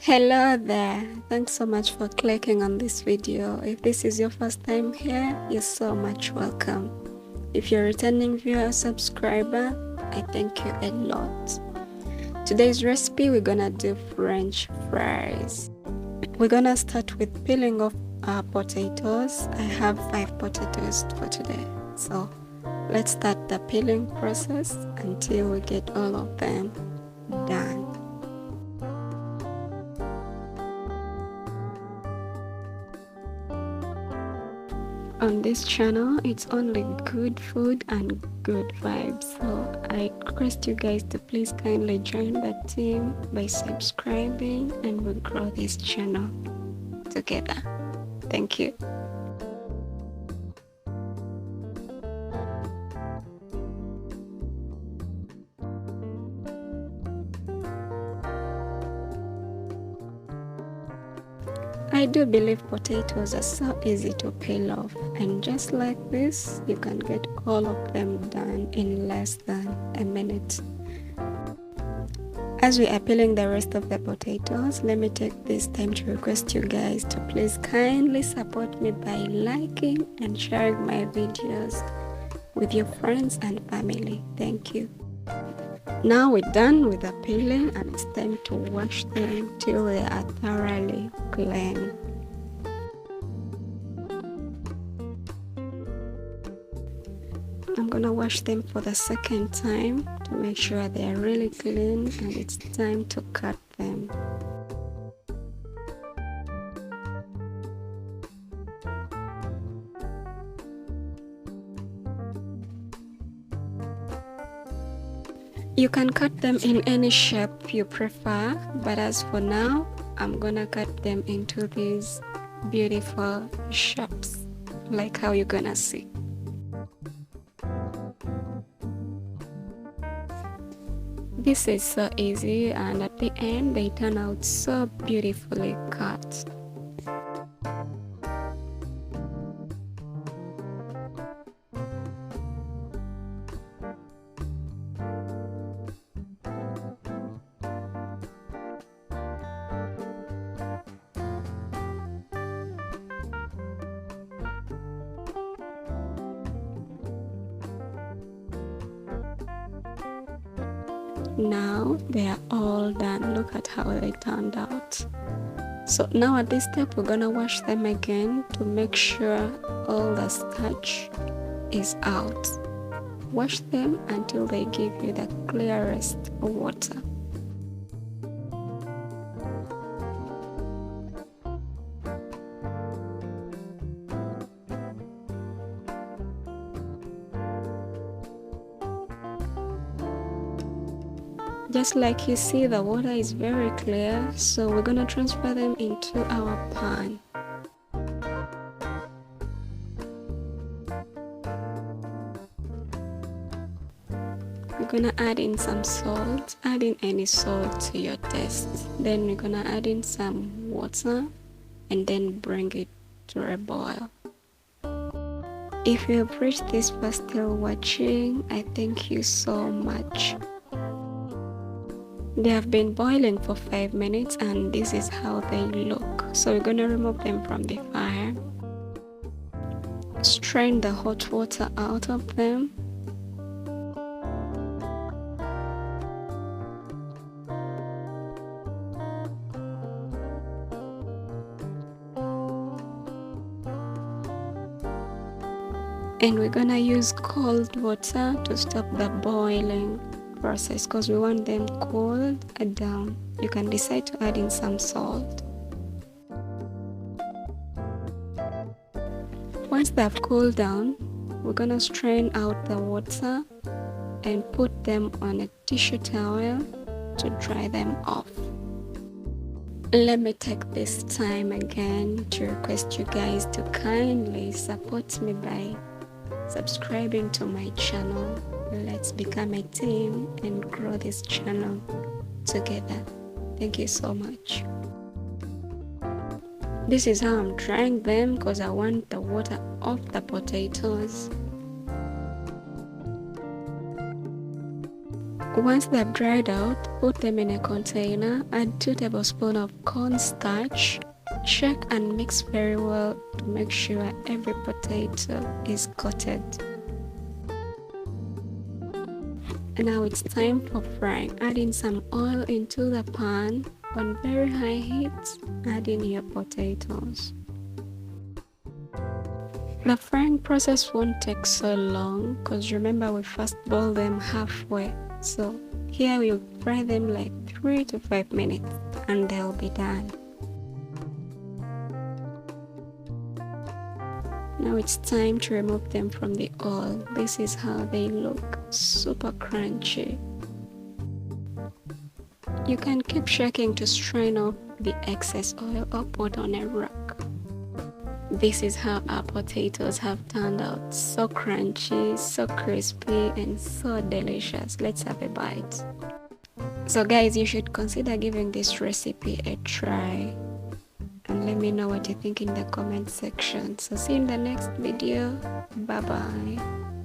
Hello there, thanks so much for clicking on this video. If this is your first time here, you're so much welcome. If you're a returning viewer or subscriber, I thank you a lot. Today's recipe, we're gonna do French fries. We're gonna start with peeling off our potatoes. I have 5 potatoes for today, so let's start the peeling process until we get all of them done. On this channel, it's only good food and good vibes, so I request you guys to please kindly join the team by subscribing, and we'll grow this channel together. Thank you. I do believe potatoes are so easy to peel off, and just like this, you can get all of them done in less than a minute. As we are peeling the rest of the potatoes, let me take this time to request you guys to please kindly support me by liking and sharing my videos with your friends and family. Thank you. Now we're done with the peeling, and it's time to wash them till they are thoroughly clean. I'm gonna wash them for the second time to make sure they are really clean, and it's time to cut them. You can cut them in any shape you prefer, but as for now, I'm gonna cut them into these beautiful shapes, like how you're gonna see. This is so easy, and at the end, they turn out so beautifully cut. Now they are all done. Look at how they turned out. So now at this step, we're gonna wash them again to make sure all the starch is out. Wash them until they give you the clearest water. Just like you see, the water is very clear, so we're gonna transfer them into our pan. We're gonna add in some salt. Add in any salt to your taste. Then we're gonna add in some water and then bring it to a boil. If you have reached this far still watching, I thank you so much. They have been boiling for 5 minutes, and this is how they look. So we're gonna remove them from the fire. Strain the hot water out of them. And we're gonna use cold water to stop the boiling process, because we want them cooled down. You can decide to add in some salt. Once they've cooled down, we're gonna strain out the water and put them on a tissue towel to dry them off. Let me take this time again to request you guys to kindly support me by subscribing to my channel. Let's become a team and grow this channel together. Thank you so much. This is how I'm drying them, because I want the water off the potatoes. Once they're dried out, put them in a container, add 2 tablespoons of cornstarch, shake and mix very well to make sure every potato is coated. And now it's time for frying. Add in some oil into the pan on very high heat. Add in your potatoes. The frying process won't take so long because remember we first boil them halfway. So here we'll fry them like 3 to 5 minutes and they'll be done. Now it's time to remove them from the oil. This is how they look, super crunchy. You can keep shaking to strain off the excess oil or put on a rack. This is how our potatoes have turned out, so crunchy, so crispy and so delicious. Let's have a bite. So guys, you should consider giving this recipe a try and let me know what you think in the comment section. So see you in the next video. Bye bye.